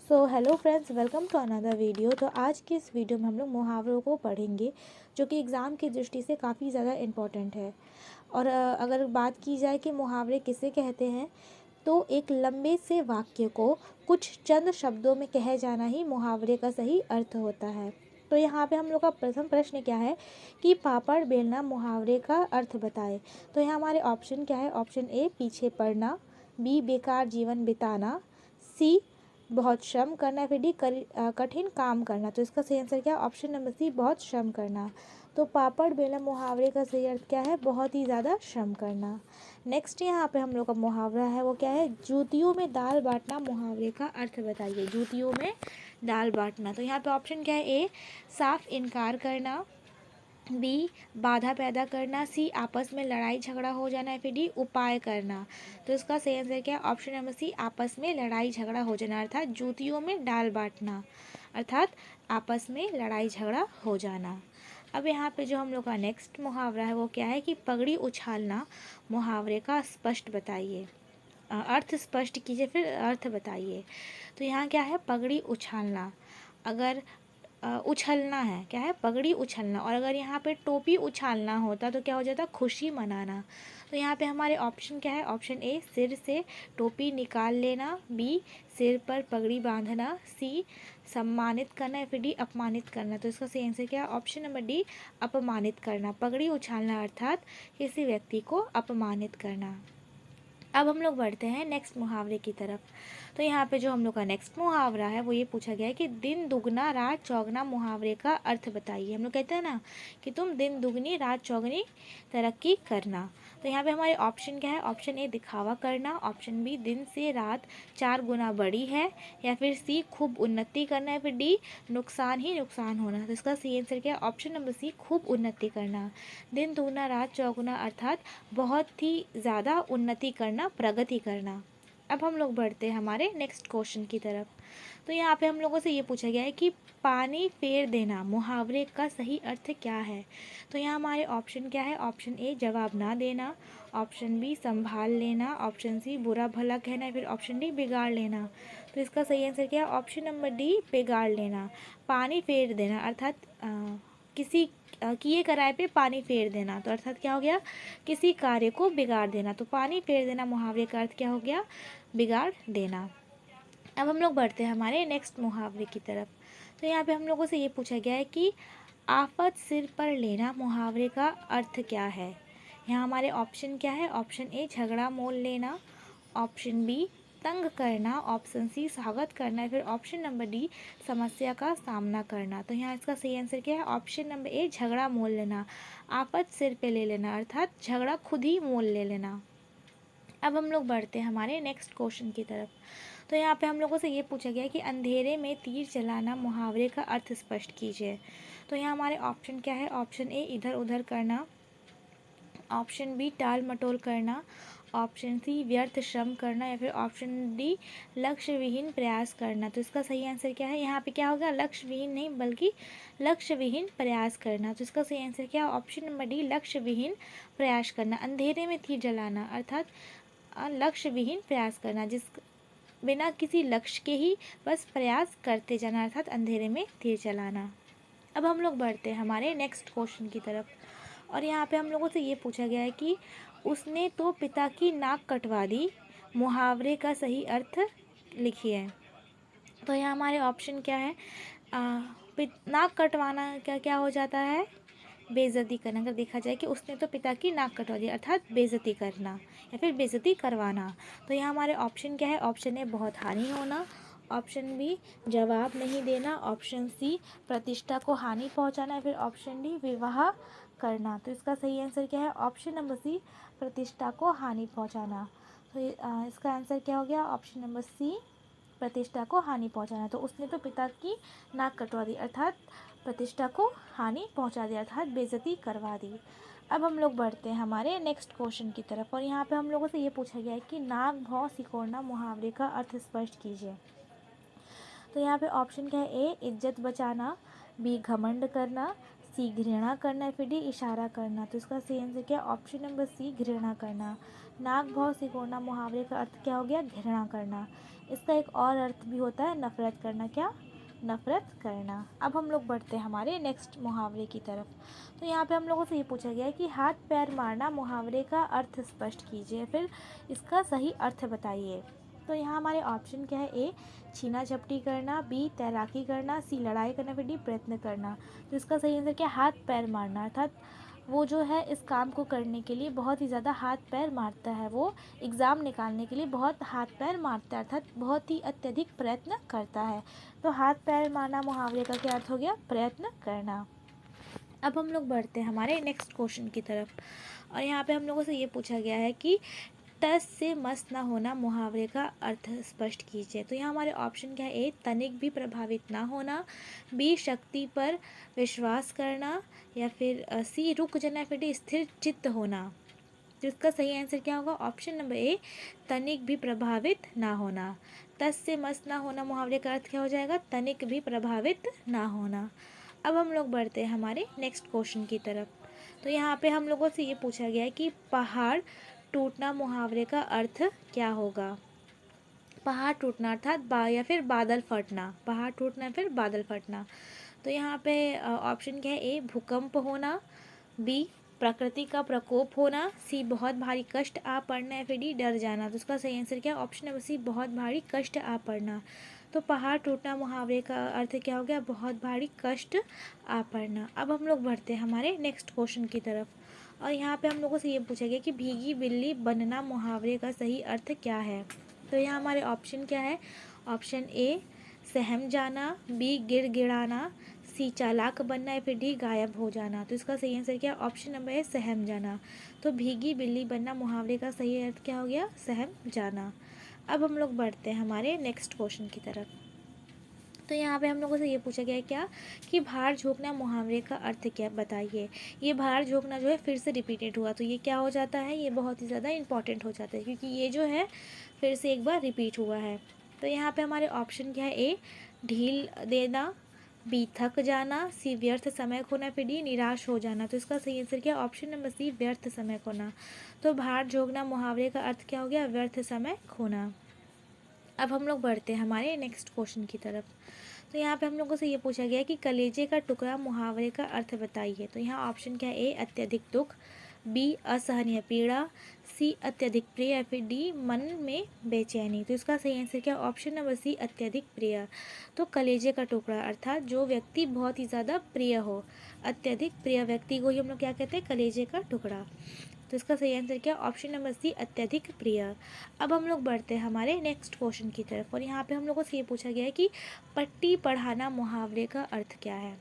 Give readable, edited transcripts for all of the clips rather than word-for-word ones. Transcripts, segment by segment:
So hello friends, welcome to another video. तो आज की इस वीडियो में हम लोग मुहावरों को पढ़ेंगे, जो कि एग्ज़ाम की दृष्टि से काफ़ी ज़्यादा इम्पॉर्टेंट है। और अगर बात की जाए कि मुहावरे किसे कहते हैं, तो एक लंबे से वाक्य को कुछ चंद शब्दों में कहे जाना ही मुहावरे का सही अर्थ होता है। तो यहाँ पे हम लोग का प्रथम प्रश्न क्या है कि पापड़ बेलना मुहावरे का अर्थ बताए। तो यहाँ हमारे ऑप्शन क्या है? ऑप्शन ए पीछे पड़ना, बी बेकार जीवन बिताना, सी बहुत श्रम करना, फिर डी कठिन काम करना। तो इसका सही आंसर क्या है? ऑप्शन नंबर सी बहुत श्रम करना। तो पापड़ बेलना मुहावरे का सही अर्थ क्या है? बहुत ही ज़्यादा श्रम करना। नेक्स्ट यहाँ पे हम लोग का मुहावरा है वो क्या है? जूतियों में दाल बांटना मुहावरे का अर्थ बताइए। जूतियों में दाल बांटना। तो यहाँ पे ऑप्शन क्या है? ए साफ इनकार करना, बी बाधा पैदा करना, सी आपस में लड़ाई झगड़ा हो जाना, फिर डी उपाय करना। तो इसका सही आंसर क्या है? ऑप्शन नंबर सी आपस में लड़ाई झगड़ा हो जाना, अर्थात जूतियों में डाल बांटना, अर्थात आपस में लड़ाई झगड़ा हो जाना। अब यहाँ पे जो हम लोग का नेक्स्ट मुहावरा है वो क्या है कि पगड़ी उछालना मुहावरे का स्पष्ट बताइए। अर्थ स्पष्ट कीजिए, फिर अर्थ बताइए। तो यहाँ क्या है? पगड़ी उछालना। अगर उछलना है, क्या है? पगड़ी उछलना। और अगर यहाँ पे टोपी उछालना होता तो क्या हो जाता? खुशी मनाना। तो यहाँ पे हमारे ऑप्शन क्या है? ऑप्शन ए सिर से टोपी निकाल लेना, बी सिर पर पगड़ी बांधना, सी सम्मानित करना, या फिर डी अपमानित करना। तो इसका सही आंसर क्या है? ऑप्शन नंबर डी अपमानित करना। पगड़ी उछालना अर्थात किसी व्यक्ति को अपमानित करना। अब हम लोग बढ़ते हैं नेक्स्ट मुहावरे की तरफ। तो यहाँ पे जो हम लोग का नेक्स्ट मुहावरा है वो ये पूछा गया है कि दिन दुगना रात चौगना मुहावरे का अर्थ बताइए। हम लोग कहते हैं ना कि तुम दिन दुगनी रात चौगनी तरक्की करना। तो यहाँ पे हमारे ऑप्शन क्या है? ऑप्शन ए दिखावा करना, ऑप्शन बी दिन से रात 4 गुना बड़ी है, या फिर सी खूब उन्नति करना, या फिर डी नुकसान ही नुकसान होना। तो इसका सी आंसर क्या है? ऑप्शन नंबर सी खूब उन्नति करना। दिन दुगना रात चौगुना अर्थात बहुत ही ज़्यादा उन्नति करना, प्रगति करना। अब हम लोग बढ़ते हैं हमारे नेक्स्ट क्वेश्चन की तरफ। तो यहाँ पे हम लोगों से ये पूछा गया है कि पानी फेर देना मुहावरे का सही अर्थ क्या है। तो यहाँ हमारे ऑप्शन क्या है? ऑप्शन ए जवाब ना देना, ऑप्शन बी संभाल लेना, ऑप्शन सी बुरा भला कहना, फिर ऑप्शन डी बिगाड़ लेना। तो इसका सही आंसर क्या है? ऑप्शन नंबर डी बिगाड़ लेना। पानी फेर देना अर्थात किसी किए कराए पे पानी फेर देना। तो अर्थात क्या हो गया? किसी कार्य को बिगाड़ देना। तो पानी फेर देना मुहावरे का अर्थ क्या हो गया? बिगाड़ देना। अब हम लोग बढ़ते हैं हमारे नेक्स्ट मुहावरे की तरफ। तो यहाँ पे हम लोगों से ये पूछा गया है कि आफत सिर पर लेना मुहावरे का अर्थ क्या है। यहाँ हमारे ऑप्शन क्या है? ऑप्शन ए झगड़ा मोल लेना, ऑप्शन बी तंग करना, ऑप्शन सी स्वागत करना, फिर ऑप्शन नंबर डी समस्या का सामना करना। तो यहाँ इसका सही आंसर क्या है? ऑप्शन नंबर ए झगड़ा मोल लेना। आफत सिर पे ले लेना अर्थात झगड़ा खुद ही मोल ले लेना। अब हम लोग बढ़ते हैं हमारे नेक्स्ट क्वेश्चन की तरफ। तो यहाँ पे हम लोगों से ये पूछा गया कि अंधेरे में तीर चलाना मुहावरे का अर्थ स्पष्ट कीजिए। तो यहाँ हमारे ऑप्शन क्या है? ऑप्शन ए इधर उधर करना, ऑप्शन बी टाल मटोल करना, ऑप्शन सी व्यर्थ श्रम करना, या फिर ऑप्शन डी लक्ष्य विहीन प्रयास करना। तो इसका सही आंसर क्या है? यहाँ पे क्या होगा? लक्ष्य विहीन नहीं बल्कि लक्ष्य विहीन प्रयास करना। तो इसका सही आंसर क्या है? ऑप्शन नंबर डी लक्ष्य विहीन प्रयास करना। अंधेरे में तीर जलाना अर्थात लक्ष्य विहीन प्रयास करना, जिस बिना किसी लक्ष्य के ही बस प्रयास करते जाना, अर्थात अंधेरे में तीर चलाना। अब हम लोग बढ़ते हैं हमारे नेक्स्ट क्वेश्चन की तरफ। और यहाँ पे हम लोगों से ये पूछा गया है कि उसने तो पिता की नाक कटवा दी मुहावरे का सही अर्थ लिखिए। तो यहाँ हमारे ऑप्शन क्या है? नाक कटवाना क्या क्या हो जाता है? बेइज्जती करना। अगर देखा जाए कि उसने तो पिता की नाक कटवा दी अर्थात बेइज्जती करना या फिर बेइज्जती करवाना। तो यहाँ हमारे ऑप्शन क्या है? ऑप्शन ए बहुत हानि होना, ऑप्शन बी जवाब नहीं देना, ऑप्शन सी प्रतिष्ठा को हानि पहुँचाना, या फिर ऑप्शन डी विवाह करना। तो इसका सही आंसर क्या है? ऑप्शन नंबर सी प्रतिष्ठा को हानि पहुँचाना। तो इसका आंसर क्या हो गया? ऑप्शन नंबर सी प्रतिष्ठा को हानि पहुँचाना। तो उसने तो पिता की नाक कटवा दी अर्थात प्रतिष्ठा को हानि पहुंचा दी, अर्थात बेइज्जती करवा दी। अब हम लोग बढ़ते हैं हमारे नेक्स्ट क्वेश्चन की तरफ। और यहाँ पे हम लोगों से ये पूछा गया है कि नाक भौं सिकोड़ना मुहावरे का अर्थ स्पष्ट कीजिए। तो यहाँ पे ऑप्शन क्या है? ए इज्जत बचाना, बी घमंड करना, सी घृणा करना, फिर डी इशारा करना। तो इसका सही आंसर क्या है? ऑप्शन नंबर सी घृणा करना। नाक भाव सिकोड़ना मुहावरे का अर्थ क्या हो गया? घृणा करना। इसका एक और अर्थ भी होता है नफरत करना। क्या? नफरत करना। अब हम लोग बढ़ते हैं हमारे नेक्स्ट मुहावरे की तरफ। तो यहाँ पे हम लोगों से ये पूछा गया है कि हाथ पैर मारना मुहावरे का अर्थ स्पष्ट कीजिए, फिर इसका सही अर्थ बताइए। तो यहाँ हमारे ऑप्शन क्या है? ए छीना झपटी करना, बी तैराकी करना, सी लड़ाई करना, फिर डी प्रयत्न करना। तो इसका सही आंसर क्या? हाथ पैर मारना। अर्थात वो जो है इस काम को करने के लिए बहुत ही ज़्यादा हाथ पैर मारता है, वो एग्ज़ाम निकालने के लिए बहुत हाथ पैर मारता है, अर्थात बहुत ही अत्यधिक प्रयत्न करता है। तो हाथ पैर मारना मुहावरे का क्या अर्थ हो गया? प्रयत्न करना। अब हम लोग बढ़ते हैं हमारे नेक्स्ट क्वेश्चन की तरफ, और यहाँ पे हम लोगों से ये पूछा गया है कि टस से मस ना होना मुहावरे का अर्थ स्पष्ट कीजिए। तो यहाँ हमारे ऑप्शन क्या है? ए तनिक भी प्रभावित ना होना, बी शक्ति पर विश्वास करना, या फिर सी रुक जाना, फिर डी स्थिर चित्त होना। तो इसका सही आंसर क्या होगा? ऑप्शन नंबर ए तनिक भी प्रभावित ना होना। टस से मस ना होना मुहावरे का अर्थ क्या हो जाएगा? तनिक भी प्रभावित ना होना। अब हम लोग बढ़ते हैं हमारे नेक्स्ट क्वेश्चन की तरफ। तो यहाँ पे हम लोगों से ये पूछा गया है कि पहाड़ टूटना मुहावरे का अर्थ क्या होगा? पहाड़ टूटना अर्थात या फिर बादल फटना। पहाड़ टूटना या फिर बादल फटना। तो यहाँ पे ऑप्शन क्या है? ए भूकंप होना, बी प्रकृति का प्रकोप होना, सी बहुत भारी कष्ट आ पड़ना, या फिर डी डर जाना। तो उसका सही आंसर क्या है? ऑप्शन नंबर सी बहुत भारी कष्ट आ पड़ना। तो पहाड़ टूटना मुहावरे का अर्थ क्या हो गया? बहुत भारी कष्ट आ पड़ना। अब हम लोग बढ़ते हैं हमारे नेक्स्ट क्वेश्चन की तरफ, और यहाँ पे हम लोगों से ये पूछा गया कि भीगी बिल्ली बनना मुहावरे का सही अर्थ क्या है? तो यहाँ हमारे ऑप्शन क्या है? ऑप्शन ए सहम जाना, बी गिड़गिड़ाना, सी चालाक बनना, या फिर डी गायब हो जाना। तो इसका सही आंसर क्या? ऑप्शन नंबर है सहम जाना। तो भीगी बिल्ली बनना मुहावरे का सही अर्थ क्या हो गया? सहम जाना। अब हम लोग बढ़ते हैं हमारे नेक्स्ट क्वेश्चन की तरफ। तो यहाँ पे हम लोगों से ये पूछा गया है क्या कि भार झोंकना मुहावरे का अर्थ क्या बताइए। ये भार झोंकना जो है फिर से रिपीटेड हुआ, तो ये क्या हो जाता है? ये बहुत ही ज़्यादा इंपॉर्टेंट हो जाता है, क्योंकि ये जो है फिर से एक बार रिपीट हुआ है। तो यहाँ पे हमारे ऑप्शन क्या है? ए ढील देना, बी थक जाना, सी व्यर्थ समय खोना, फिर डी निराश हो जाना। तो इसका सही आंसर क्या? ऑप्शन नंबर सी व्यर्थ समय खोना। तो भार झोंकना मुहावरे का अर्थ क्या हो गया? व्यर्थ समय खोना। अब हम लोग बढ़ते हैं हमारे नेक्स्ट क्वेश्चन की तरफ। तो यहाँ पे हम लोगों से ये पूछा गया है कि कलेजे का टुकड़ा मुहावरे का अर्थ बताइए। तो यहाँ ऑप्शन क्या है? ए अत्यधिक दुख, बी असहनीय पीड़ा, सी अत्यधिक प्रिय, या फिर डी मन में बेचैनी। तो इसका सही आंसर क्या? ऑप्शन नंबर सी अत्यधिक प्रिय। तो कलेजे का टुकड़ा अर्थात जो व्यक्ति बहुत ही ज़्यादा प्रिय हो, अत्यधिक प्रिय व्यक्ति को ही हम लोग क्या कहते हैं? कलेजे का टुकड़ा। तो इसका सही आंसर क्या? ऑप्शन नंबर सी अत्यधिक प्रिय। अब हम लोग बढ़ते हैं हमारे नेक्स्ट क्वेश्चन की तरफ, और यहाँ पे हम लोगों से ये पूछा गया है कि पट्टी पढ़ाना मुहावरे का अर्थ क्या है।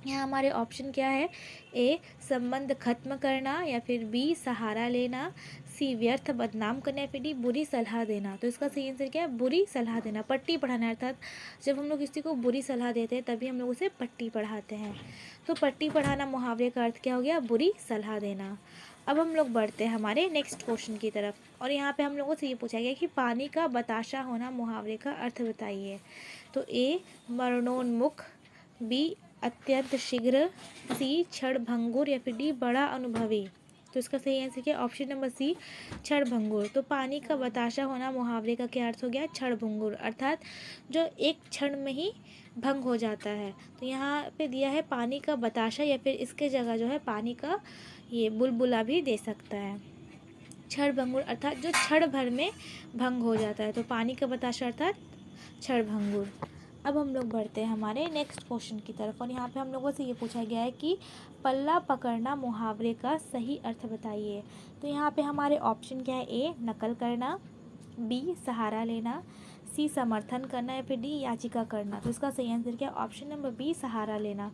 यहाँ हमारे ऑप्शन क्या है? ए संबंध खत्म करना, या फिर बी सहारा लेना, सी व्यर्थ बदनाम करना, या फिर डी बुरी सलाह देना। तो इसका सही आंसर क्या है? बुरी सलाह देना। पट्टी पढ़ाना अर्थात जब हम लोग किसी को बुरी सलाह देते हैं तभी हम लोग उसे पट्टी पढ़ाते हैं। तो पट्टी पढ़ाना मुहावरे का अर्थ क्या हो गया? बुरी सलाह देना। अब हम लोग बढ़ते हैं हमारे नेक्स्ट क्वेश्चन की तरफ, और यहाँ पे हम लोगों से ये पूछा गया कि पानी का बताशा होना मुहावरे का अर्थ बताइए। तो ए मरणोन्मुख, बी अत्यंत शीघ्र, सी क्षणभंगुर, या फिर डी बड़ा अनुभवी। तो इसका सही आंसर क्या? ऑप्शन नंबर सी क्षणभंगुर। तो पानी का बताशा होना मुहावरे का क्या अर्थ हो गया? क्षणभंगुर अर्थात जो एक क्षण में ही भंग हो जाता है। तो यहाँ पे दिया है पानी का बताशा, या फिर इसके जगह जो है पानी का ये बुलबुला भी दे सकता है। क्षणभंगुर अर्थात जो क्षण भर में भंग हो जाता है। तो पानी का बताशा अर्थात क्षणभंगुर। अब हम लोग बढ़ते हैं हमारे नेक्स्ट क्वेश्चन की तरफ, और यहाँ पे हम लोगों से ये पूछा गया है कि पल्ला पकड़ना मुहावरे का सही अर्थ बताइए। तो यहाँ पे हमारे ऑप्शन क्या है? ए नकल करना, बी सहारा लेना, सी समर्थन करना, या फिर डी याचिका करना। तो इसका सही आंसर क्या? ऑप्शन नंबर बी सहारा लेना।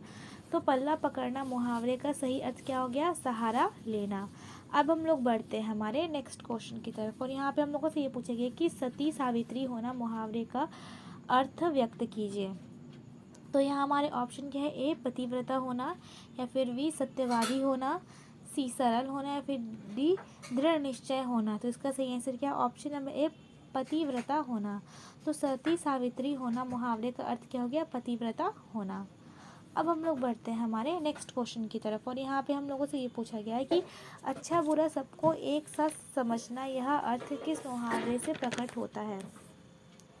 तो पल्ला पकड़ना मुहावरे का सही अर्थ क्या हो गया? सहारा लेना। अब हम लोग बढ़ते हैं हमारे नेक्स्ट क्वेश्चन की तरफ, और यहाँ पे हम लोगों से ये पूछा गया कि सती सावित्री होना मुहावरे का अर्थ व्यक्त कीजिए। तो यहाँ हमारे ऑप्शन क्या है? ए पतिव्रता होना, या फिर बी सत्यवादी होना, सी सरल होना, या फिर डी दृढ़ निश्चय होना। तो इसका सही आंसर क्या? ऑप्शन नंबर ए पतिव्रता होना। तो सती सावित्री होना मुहावरे का अर्थ क्या हो गया? पतिव्रता होना। अब हम लोग बढ़ते हैं हमारे नेक्स्ट क्वेश्चन की तरफ और यहाँ पे हम लोगों से ये पूछा गया है कि अच्छा बुरा सबको एक साथ समझना, यह अर्थ किस मुहावरे से प्रकट होता है।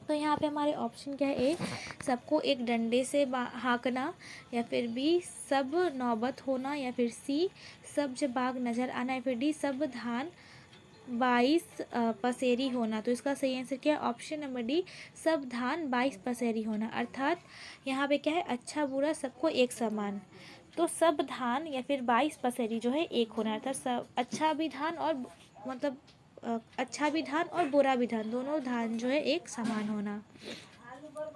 तो यहाँ पे हमारे ऑप्शन क्या है, ए सबको एक डंडे से हाँकना, या फिर बी सब नौबत होना, या फिर सी सब जब बाग नज़र आना, या फिर डी सब धान 22 पसेरी होना। तो इसका सही आंसर क्या है, ऑप्शन नंबर डी सब धान 22 पसेरी होना। अर्थात यहाँ पे क्या है, अच्छा बुरा सबको एक समान, तो सब धान या फिर 22 पसेरी जो है एक होना, अर्थात सब अच्छा भी धान और मतलब अच्छा भी धान और बुरा भी धान, दोनों धान जो है एक समान होना।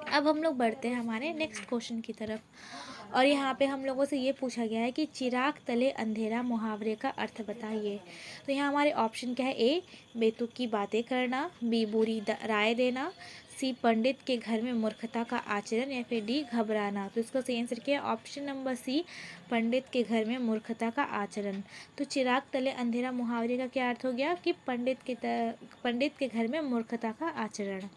अब हम लोग बढ़ते हैं हमारे नेक्स्ट क्वेश्चन की तरफ और यहाँ पे हम लोगों से ये पूछा गया है कि चिराग तले अंधेरा मुहावरे का अर्थ बताइए। तो यहाँ हमारे ऑप्शन क्या है, ए बेतुक की बातें करना, बी बुरी राय देना, सी पंडित के घर में मूर्खता का आचरण, या फिर डी घबराना। तो इसका सही आंसर क्या है, ऑप्शन नंबर सी पंडित के घर में मूर्खता का आचरण। तो चिराग तले अंधेरा मुहावरे का क्या अर्थ हो गया कि पंडित के घर में मूर्खता का आचरण।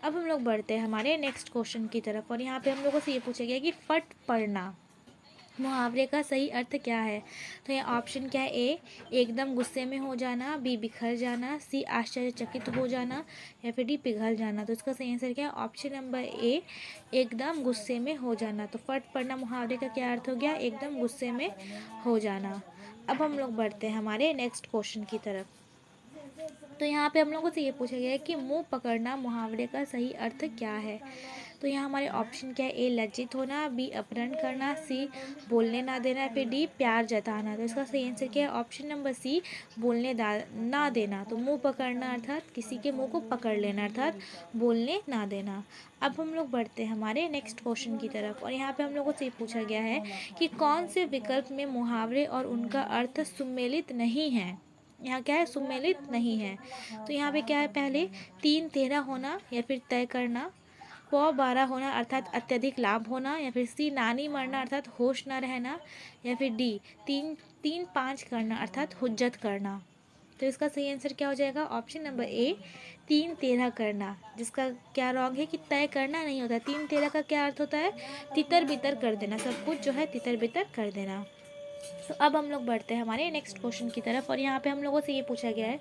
अब हम लोग बढ़ते हैं हमारे नेक्स्ट क्वेश्चन की तरफ और यहाँ पे हम लोगों से ये पूछा गया कि फट पड़ना मुहावरे का सही अर्थ क्या है। तो यहाँ ऑप्शन क्या है, ए एकदम गुस्से में हो जाना, बी बिखर जाना, सी आश्चर्यचकित हो जाना, या फिर डी पिघल जाना। तो इसका सही आंसर क्या है, ऑप्शन नंबर ए एकदम गुस्से में हो जाना। तो फट पड़ना मुहावरे का क्या अर्थ हो गया, एकदम गुस्से में हो जाना। अब हम लोग बढ़ते हैं हमारे नेक्स्ट क्वेश्चन की तरफ। तो यहाँ पे हम लोगों से ये पूछा गया है कि मुंह पकड़ना मुहावरे का सही अर्थ क्या है। तो यहाँ हमारे ऑप्शन क्या है, ए लज्जित होना, बी अपहरण करना, सी बोलने ना देना, फिर डी प्यार जताना। तो इसका सही आंसर क्या है, ऑप्शन नंबर सी बोलने ना देना। तो मुंह पकड़ना अर्थात किसी के मुंह को पकड़ लेना, अर्थात बोलने ना देना। अब हम लोग बढ़ते हैं हमारे नेक्स्ट क्वेश्चन की तरफ और यहाँ पे हम लोगों से ये पूछा गया है कि कौन से विकल्प में मुहावरे और उनका अर्थ सुमेलित नहीं है। यहाँ क्या है, सुमेलित नहीं है। तो यहाँ पे क्या है, पहले 3 13 होना, या फिर तय करना, पौ 12 होना अर्थात अत्यधिक लाभ होना, या फिर सी नानी मरना अर्थात होश न रहना, या फिर डी 3 5 करना अर्थात हुज्जत करना। तो इसका सही आंसर क्या हो जाएगा, ऑप्शन नंबर ए 3 13 करना, जिसका क्या रॉन्ग है कि तय करना नहीं होता। 3 13 का क्या अर्थ होता है, तितर बितर कर देना, सब कुछ जो है तितर बितर कर देना। तो अब हम लोग बढ़ते हैं हमारे नेक्स्ट क्वेश्चन की तरफ और यहाँ पे हम लोगों से ये पूछा गया है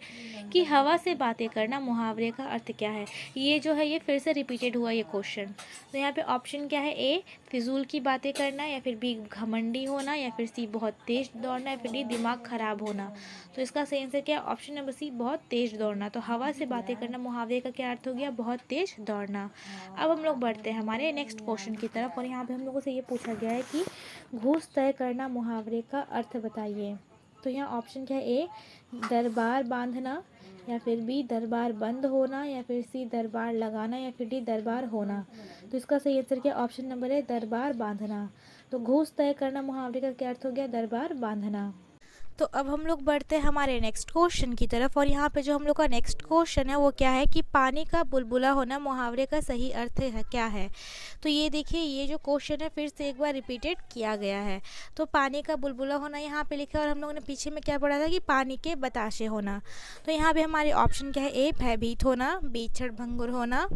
कि हवा से बातें करना मुहावरे का अर्थ क्या है। ये जो है ये फिर से रिपीटेड हुआ ये क्वेश्चन। तो यहाँ पे ऑप्शन क्या है, ए फिजूल की बातें करना, या फिर बी घमंडी होना, या फिर सी बहुत तेज दौड़ना, या फिर डी दिमाग खराब होना। तो इसका सही आंसर क्या है, ऑप्शन नंबर सी बहुत तेज दौड़ना। तो हवा से बातें करना मुहावरे का क्या अर्थ हो गया, बहुत तेज दौड़ना। अब हम लोग बढ़ते हैं हमारे नेक्स्ट क्वेश्चन की तरफ और यहाँ पे हम लोगों से ये पूछा गया है कि घूस तय करना मुहावरे का अर्थ बताइए। तो यहाँ ऑप्शन क्या है, ए दरबार बांधना, या फिर बी दरबार बंद होना, या फिर सी दरबार लगाना, या फिर डी दरबार होना। तो इसका सही आंसर क्या, ऑप्शन नंबर है दरबार बांधना। तो घूस तय करना मुहावरे का क्या अर्थ हो गया, दरबार बांधना। तो अब हम लोग बढ़ते हैं हमारे नेक्स्ट क्वेश्चन की तरफ और यहाँ पे जो हम लोग का नेक्स्ट क्वेश्चन है वो क्या है कि पानी का बुलबुला होना मुहावरे का सही अर्थ है क्या है। तो ये देखिए, ये जो क्वेश्चन है फिर से एक बार रिपीटेड किया गया है। तो पानी का बुलबुला होना यहाँ पे लिखा है और हम लोगों ने पीछे में क्या पढ़ा था कि पानी के बताशे होना। तो यहाँ पे हमारे ऑप्शन क्या है, ए भयभीत होना, बी क्षणभंगुर होना,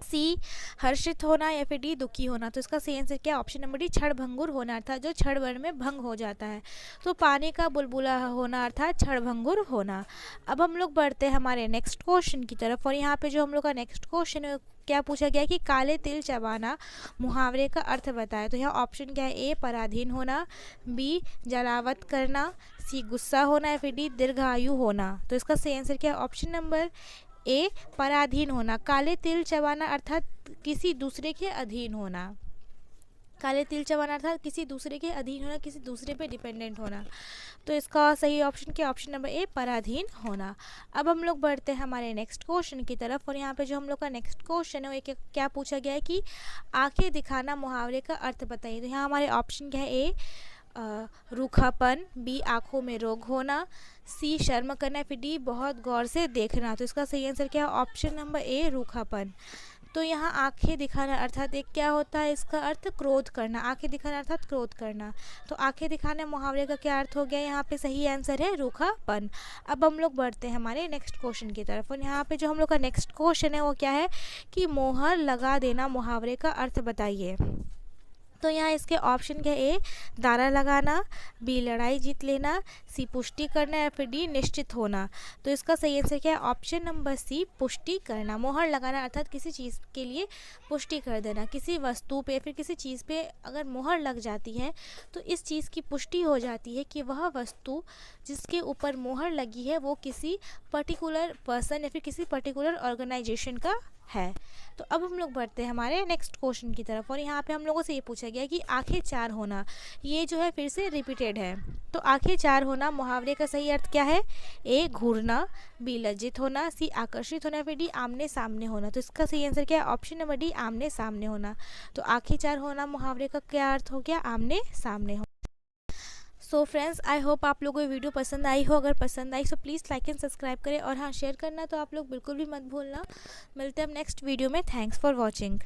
सी हर्षित होना, या फिर डी दुखी होना। तो इसका सही आंसर क्या, ऑप्शन नंबर डी क्षणभंगुर होना, अर्थात जो क्षण भर में भंग हो जाता है। तो पानी का बुलबुला होना अर्थात क्षणभंगुर होना। अब हम लोग बढ़ते हैं हमारे नेक्स्ट क्वेश्चन की तरफ और यहाँ पे जो हम लोग का नेक्स्ट क्वेश्चन है क्या पूछा गया कि काले तिल चबाना मुहावरे का अर्थ बताए। तो यहाँ ऑप्शन क्या है, ए पराधीन होना, बी जलावत करना, सी गुस्सा होना, या फिर डी दीर्घायु होना। तो इसका सही आंसर क्या है, ऑप्शन नंबर ए पराधीन होना। काले तिल चबाना अर्थात किसी दूसरे के अधीन होना। काले तिल चबाना अर्थात किसी दूसरे के अधीन होना, किसी दूसरे पे डिपेंडेंट होना। तो इसका सही ऑप्शन क्या, ऑप्शन नंबर ए पराधीन होना। अब हम लोग बढ़ते हैं हमारे नेक्स्ट क्वेश्चन की तरफ और यहाँ पे जो हम लोग का नेक्स्ट क्वेश्चन है वो क्या पूछा गया है कि आंखें दिखाना मुहावरे का अर्थ बताइए। तो यहाँ हमारे ऑप्शन क्या है, ए रूखापन, बी आँखों में रोग होना, सी शर्म करना, फिर डी बहुत गौर से देखना। तो इसका सही आंसर क्या है, ऑप्शन नंबर ए रूखापन। तो यहाँ आंखें दिखाना अर्थात एक क्या होता है, इसका अर्थ क्रोध करना। आंखें दिखाना अर्थात क्रोध करना। तो आंखें दिखाना मुहावरे का क्या अर्थ हो गया, यहाँ पे सही आंसर है रूखापन। अब हम लोग बढ़ते हैं हमारे नेक्स्ट क्वेश्चन की तरफ और यहाँ पे जो हम लोग का नेक्स्ट क्वेश्चन है वो क्या है कि मोहर लगा देना मुहावरे का अर्थ बताइए। तो यहाँ इसके ऑप्शन क्या है, ए दारा लगाना, बी लड़ाई जीत लेना, सी पुष्टि करना या फिर डी निश्चित होना। तो इसका सही आंसर क्या है, ऑप्शन नंबर सी पुष्टि करना। मोहर लगाना अर्थात किसी चीज़ के लिए पुष्टि कर देना। किसी वस्तु पे फिर किसी चीज़ पे अगर मोहर लग जाती है तो इस चीज़ की पुष्टि हो जाती है कि वह वस्तु जिसके ऊपर मोहर लगी है वो किसी पर्टिकुलर पर्सन या फिर किसी पर्टिकुलर ऑर्गेनाइजेशन का है। तो अब हम लोग बढ़ते हैं हमारे नेक्स्ट क्वेश्चन की तरफ, और यहाँ पे हम लोगों से ये पूछा गया कि आंखें चार होना, ये जो है फिर से रिपीटेड है। तो आंखें चार होना मुहावरे का सही अर्थ क्या है, ए घूरना, बी लज्जित होना, सी आकर्षित होना, फिर डी आमने सामने होना। तो इसका सही आंसर क्या है, ऑप्शन नंबर डी आमने सामने होना। तो आंखें चार होना मुहावरे का क्या अर्थ हो गया, आमने सामने हो। सो फ्रेंड्स, आई होप आप लोगों को ये वीडियो पसंद आई हो। अगर पसंद आई तो प्लीज़ लाइक एंड सब्सक्राइब करें, और हाँ, शेयर करना तो आप लोग बिल्कुल भी मत भूलना। मिलते हैं हम नेक्स्ट वीडियो में। Thanks for watching.